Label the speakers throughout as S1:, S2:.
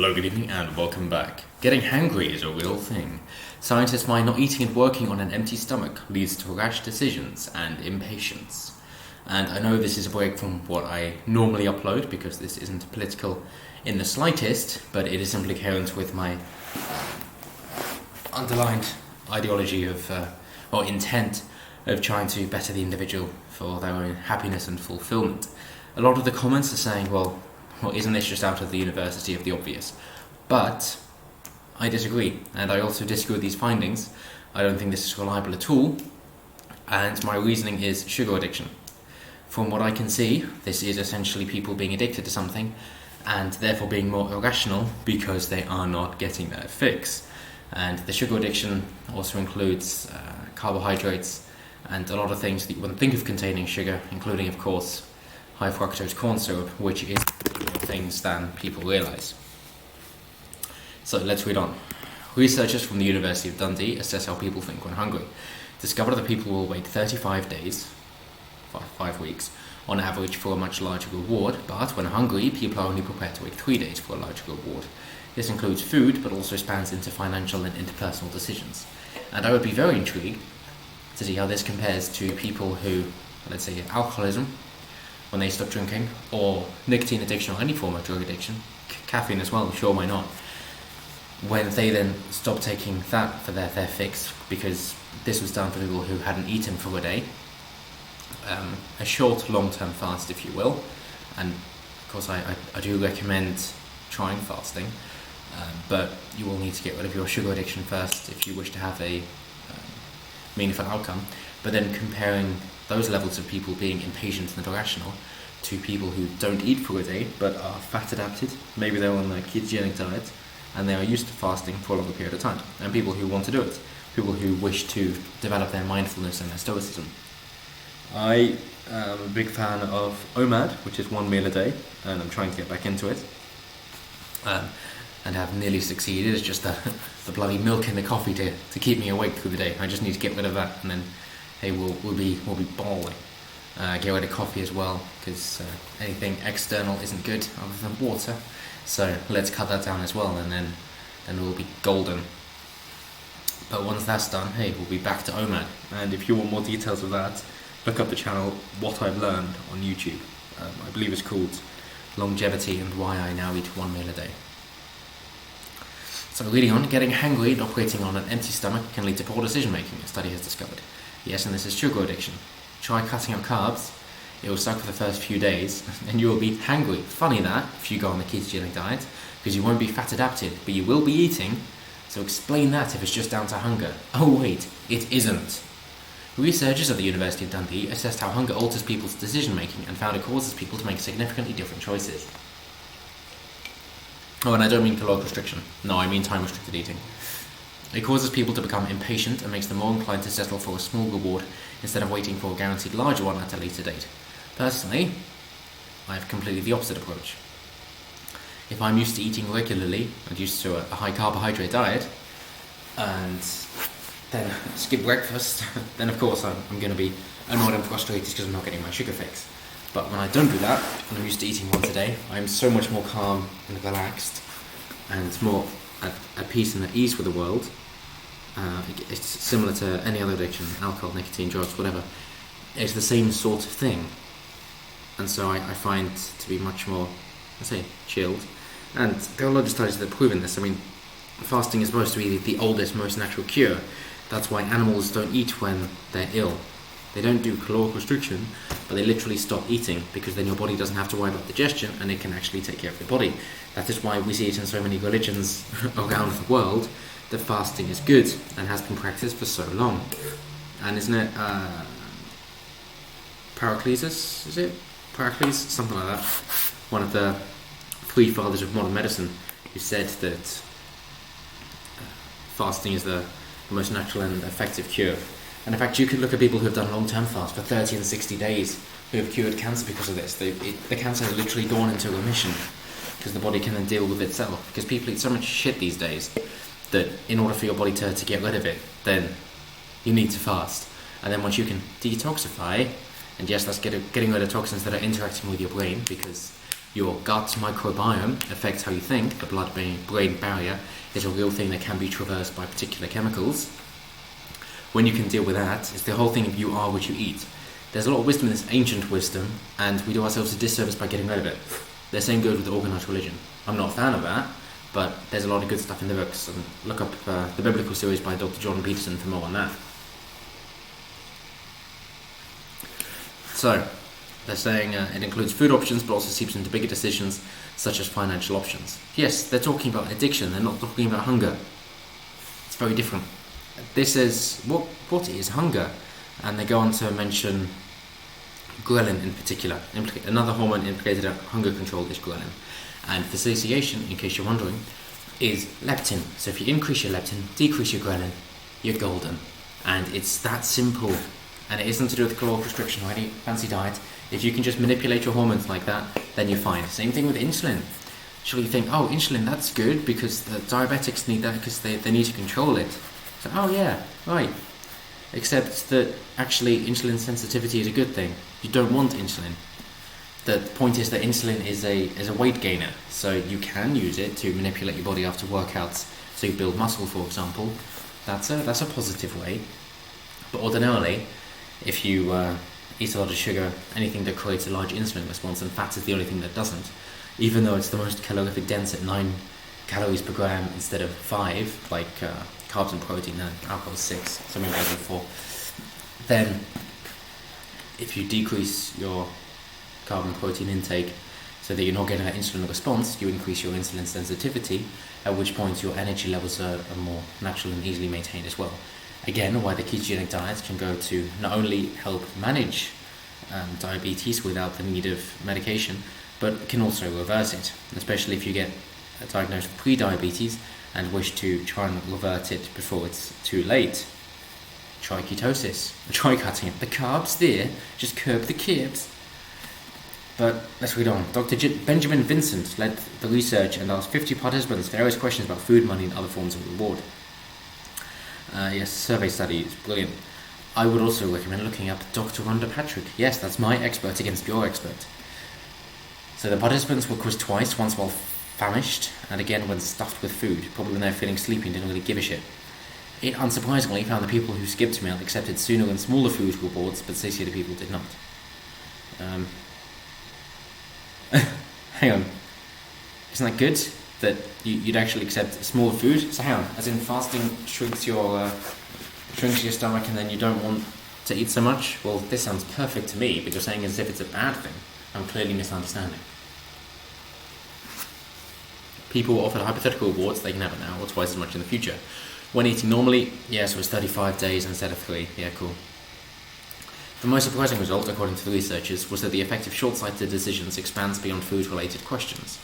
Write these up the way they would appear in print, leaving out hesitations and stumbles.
S1: Hello, good evening, and welcome back. Getting hangry is a real thing. Scientists find not eating and working on an empty stomach leads to rash decisions and impatience. And I know this is a break from what I normally upload because this isn't political in the slightest, but it is simply coherent with my underlined ideology of, or intent of trying to better the individual for their own happiness and fulfillment. A lot of the comments are saying, well, isn't this just out of the university of the obvious? But I disagree, and I also disagree with these findings. I don't think this is reliable at all, and my reasoning is sugar addiction. From what I can see, this is essentially people being addicted to something, and therefore being more irrational because they are not getting their fix. And the sugar addiction also includes carbohydrates and a lot of things that you wouldn't think of containing sugar, including, of course, high fructose corn syrup, which is more things than people realise. So let's read on. Researchers from the University of Dundee assess how people think when hungry. Discovered that people will wait 35 days, 5 weeks, on average for a much larger reward, but when hungry, people are only prepared to wait 3 days for a larger reward. This includes food, but also spans into financial and interpersonal decisions. And I would be very intrigued to see how this compares to people who, let's say, alcoholism, when they stop drinking, or nicotine addiction or any form of drug addiction, caffeine as well, sure, why not? When they then stop taking that for their fix, because this was done for people who hadn't eaten for a day, a short long-term fast, if you will, and of course I do recommend trying fasting, but you will need to get rid of your sugar addiction first if you wish to have a meaningful outcome. But then comparing those levels of people being impatient and irrational to people who don't eat for a day but are fat adapted, maybe they're on a ketogenic diet and they are used to fasting for a longer period of time, and people who want to do it, people who wish to develop their mindfulness and their stoicism. I am a big fan of OMAD, which is 1 meal a day, and I'm trying to get back into it, and have nearly succeeded. It's just the bloody milk in the coffee to keep me awake through the day. I just need to get rid of that, and then hey, we'll be balling. Get rid of coffee as well, because anything external isn't good other than water. So let's cut that down as well, and then we'll be golden. But once that's done, hey, we'll be back to OMAD. And if you want more details of that, look up the channel What I've Learned on YouTube. I believe it's called Longevity and Why I Now Eat 1 Meal a Day. So reading on, getting hangry and operating on an empty stomach can lead to poor decision making, a study has discovered. Yes, and this is sugar addiction. Try cutting out carbs, it will suck for the first few days, and you will be hangry. Funny that, if you go on the ketogenic diet, because you won't be fat adapted, but you will be eating, so explain that if it's just down to hunger. Oh wait, it isn't. Researchers at the University of Dundee assessed how hunger alters people's decision making and found it causes people to make significantly different choices. Oh, and I don't mean caloric restriction. No, I mean time-restricted eating. It causes people to become impatient and makes them more inclined to settle for a small reward instead of waiting for a guaranteed larger one at a later date. Personally, I have completely the opposite approach. If I'm used to eating regularly and used to a high carbohydrate diet, and then skip breakfast, then of course I'm going to be annoyed and frustrated because I'm not getting my sugar fix. But when I don't do that, and I'm used to eating once a day, I'm so much more calm and relaxed and more at peace and at ease with the world. It's similar to any other addiction, alcohol, nicotine, drugs, whatever. It's the same sort of thing. And so I find to be much more, let's say, chilled. And there are a lot of studies that have proven this. I mean, fasting is supposed to be the oldest, most natural cure. That's why animals don't eat when they're ill. They don't do caloric restriction, but they literally stop eating because then your body doesn't have to worry about digestion and it can actually take care of your body. That is why we see it in so many religions around the world that fasting is good and has been practiced for so long. And isn't it Pericles, is it? Pericles? Something like that. One of the three fathers of modern medicine who said that fasting is the most natural and effective cure. And in fact, you could look at people who have done long-term fast for 30 and 60 days who have cured cancer because of this. The cancer has literally gone into remission because the body can then deal with itself. Because people eat so much shit these days that in order for your body to get rid of it, then you need to fast. And then once you can detoxify, and yes, that's getting rid of toxins that are interacting with your brain, because Your gut microbiome affects how you think. The blood-brain barrier is a real thing that can be traversed by particular chemicals. When you can deal with that, it's the whole thing of you are what you eat. There's a lot of wisdom in this ancient wisdom, and we do ourselves a disservice by getting rid of it. The same goes with organised religion. I'm not a fan of that, but there's a lot of good stuff in the books. And look up the biblical series by Dr. John Peterson for more on that. So, they're saying it includes food options, but also seeps into bigger decisions, such as financial options. Yes, they're talking about addiction, they're not talking about hunger. It's very different. This is, what is hunger? And they go on to mention ghrelin in particular. Another hormone implicated in hunger control is ghrelin. And for satiation, in case you're wondering, is leptin. So if you increase your leptin, decrease your ghrelin, you're golden. And it's that simple. And it isn't to do with caloric restriction or any fancy diet. If you can just manipulate your hormones like that, then you're fine. Same thing with insulin. Surely you think, oh, insulin, that's good because the diabetics need that because they need to control it. So, oh yeah, right. Except that actually insulin sensitivity is a good thing. You don't want insulin. The point is that insulin is a weight gainer, so you can use it to manipulate your body after workouts, so you build muscle, for example. That's a positive way. But ordinarily, if you eat a lot of sugar, anything that creates a large insulin response, and fat is the only thing that doesn't, even though it's the most calorific dense at 9 calories per gram instead of 5, like carbs and protein, and alcohol is 6, something like that 4, then if you decrease your carb and protein intake so that you're not getting that insulin response, you increase your insulin sensitivity, at which point your energy levels are more natural and easily maintained as well. Again, why the ketogenic diet can go to not only help manage diabetes without the need of medication, but can also reverse it, especially if you get diagnosed with pre-diabetes and wish to try and revert it before it's too late. Try ketosis. Try cutting it. The carbs there, just curb the carbs. But let's read on. Dr. Benjamin Vincent led the research and asked 50 participants various questions about food, money, and other forms of reward. Yes, survey study is brilliant. I would also recommend looking up Dr. Rhonda Patrick. Yes, that's my expert against your expert. So the participants were quizzed twice, once while famished, and again when stuffed with food, probably when they were feeling sleepy and didn't really give a shit. It unsurprisingly found the people who skipped meal accepted sooner and smaller food rewards, but satiated people did not. Hang on. Isn't that good? That you'd actually accept smaller food? So hang on, as in fasting shrinks your stomach and then you don't want to eat so much? Well, this sounds perfect to me, but you're saying as if it's a bad thing. I'm clearly misunderstanding. People offered hypothetical rewards, they can have it now, or twice as much in the future. When eating normally, yes, it was 35 days instead of 3. Yeah, cool. The most surprising result, according to the researchers, was that the effect of short-sighted decisions expands beyond food-related questions.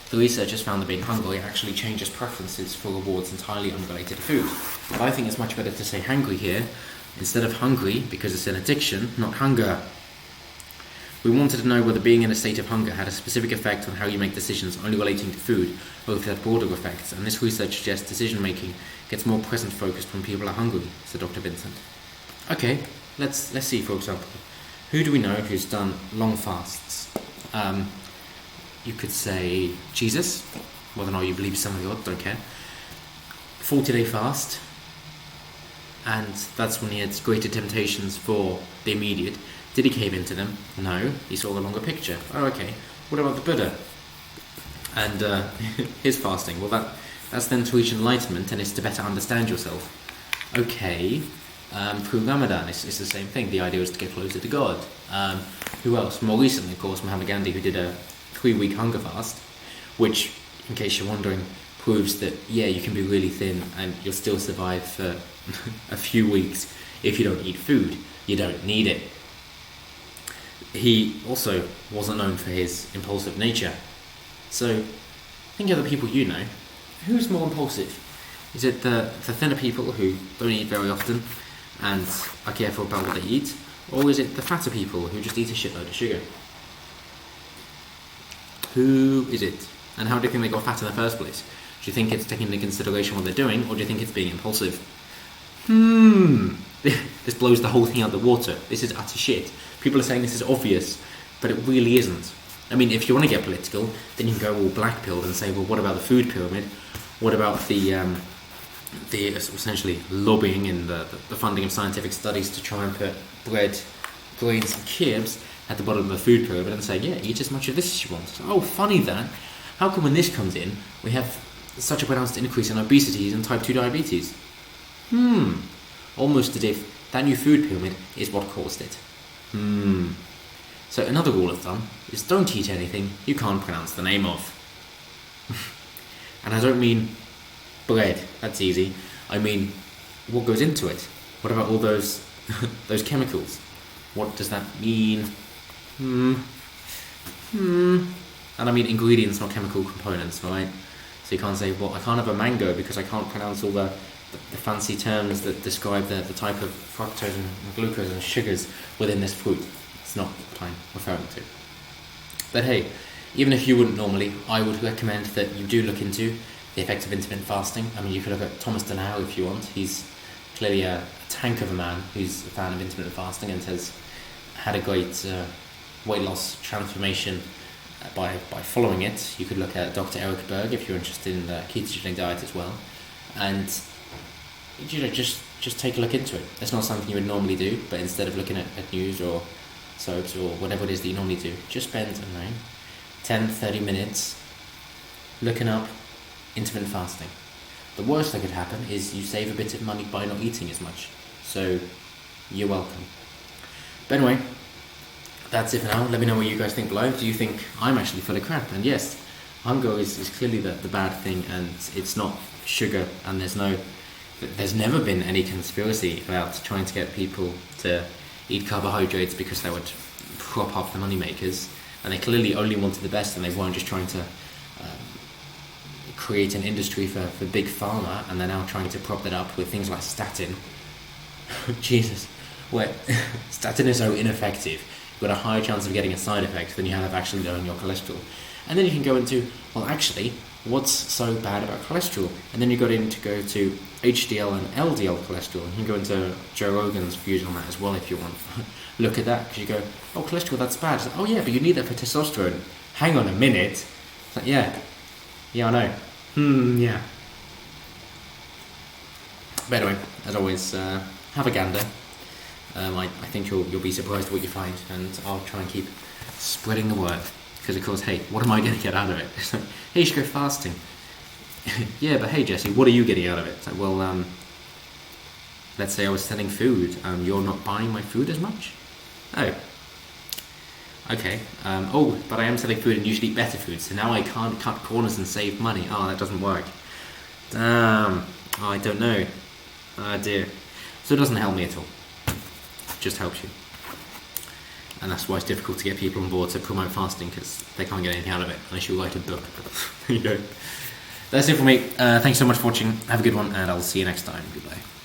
S1: The researchers found that being hungry actually changes preferences for rewards entirely unrelated to food. But I think it's much better to say hangry here, instead of hungry, because it's an addiction, not hunger. We wanted to know whether being in a state of hunger had a specific effect on how you make decisions only relating to food, or if it had broader effects, and this research suggests decision-making gets more present-focused when people are hungry, said Dr. Vincent. Okay, let's see, for example. Who do we know who's done long fasts? You could say Jesus, whether or not you believe some of God, don't care. 40-day fast, and that's when he had greater temptations for the immediate. Did he cave into them? No, he saw the longer picture. Oh, okay. What about the Buddha? And his fasting? Well, that's then to reach enlightenment, and it's to better understand yourself. Okay, through Ramadan, it's the same thing. The idea is to get closer to God. Who else? More recently, of course, Mahatma Gandhi, who did a 3-week hunger fast, which, in case you're wondering, proves that, yeah, you can be really thin and you'll still survive for a few weeks if you don't eat food. You don't need it. He also wasn't known for his impulsive nature. So, think of the people you know. Who's more impulsive? Is it the thinner people who don't eat very often and are careful about what they eat? Or is it the fatter people who just eat a shitload of sugar? Who is it? And how do you think they got fat in the first place? Do you think it's taking into consideration what they're doing, or do you think it's being impulsive? This blows the whole thing out of the water. This is utter shit. People are saying this is obvious, but it really isn't. I mean, if you want to get political, then you can go all black-pilled and say, well, what about the food pyramid? What about the essentially lobbying and the funding of scientific studies to try and put bread, grains and carbs at the bottom of the food pyramid and say, yeah, eat as much of this as you want. So, oh, funny that. How come when this comes in, we have such a pronounced increase in obesity and type 2 diabetes? Almost as if that new food pyramid is what caused it. So another rule of thumb is don't eat anything you can't pronounce the name of. And I don't mean bread, that's easy. I mean, what goes into it? What about all those those chemicals? What does that mean? And I mean ingredients, not chemical components, right? So you can't say, well, I can't have a mango because I can't pronounce all the fancy terms that describe the type of fructose and glucose and sugars within this fruit. It's not what I'm referring to. But hey, even if you wouldn't normally, I would recommend that you do look into the effects of intermittent fasting. I mean, you could look at Thomas Denau if you want. He's clearly a tank of a man who's a fan of intermittent fasting and has had a great weight loss transformation by following it. You could look at Dr. Eric Berg if you're interested in the ketogenic diet as well. And just take a look into it. It's not something you would normally do, but instead of looking at news or soaps or whatever it is that you normally do, just spend 10-30 minutes looking up intermittent fasting. The worst that could happen is you save a bit of money by not eating as much. So you're welcome. But anyway, that's it for now. Let me know what you guys think below. Do you think I'm actually full of crap? And yes, hunger is clearly the bad thing, and it's not sugar, and there's never been any conspiracy about trying to get people to eat carbohydrates because that would prop up the money makers, and they clearly only wanted the best, and they weren't just trying to create an industry for big pharma, and they're now trying to prop that up with things like statin. Jesus, where statin is so ineffective, you've got a higher chance of getting a side effect than you have actually lowering your cholesterol. And then you can go into, well, actually, what's so bad about cholesterol? And then you go to HDL and LDL cholesterol. You can go into Joe Rogan's views on that as well if you want. Look at that, because you go, oh, cholesterol, that's bad. Like, oh yeah, but you need that for testosterone. Hang on a minute. It's like, yeah, I know. Yeah. But anyway, as always, have a gander. I think you'll be surprised at what you find, and I'll try and keep spreading the word. Because of course, hey, what am I going to get out of it? It's like, hey, you should go fasting. Yeah, but hey, Jesse, what are you getting out of it? It's like, well, let's say I was selling food. You're not buying my food as much? Oh. Okay. But I am selling food and you should eat better food. So now I can't cut corners and save money. Oh, that doesn't work. Damn. Oh, I don't know. Oh, dear. So it doesn't help me at all. It just helps you. And that's why it's difficult to get people on board to promote fasting, because they can't get anything out of it unless you write a book. There you go. That's it for me. Thanks so much for watching. Have a good one, and I'll see you next time. Goodbye.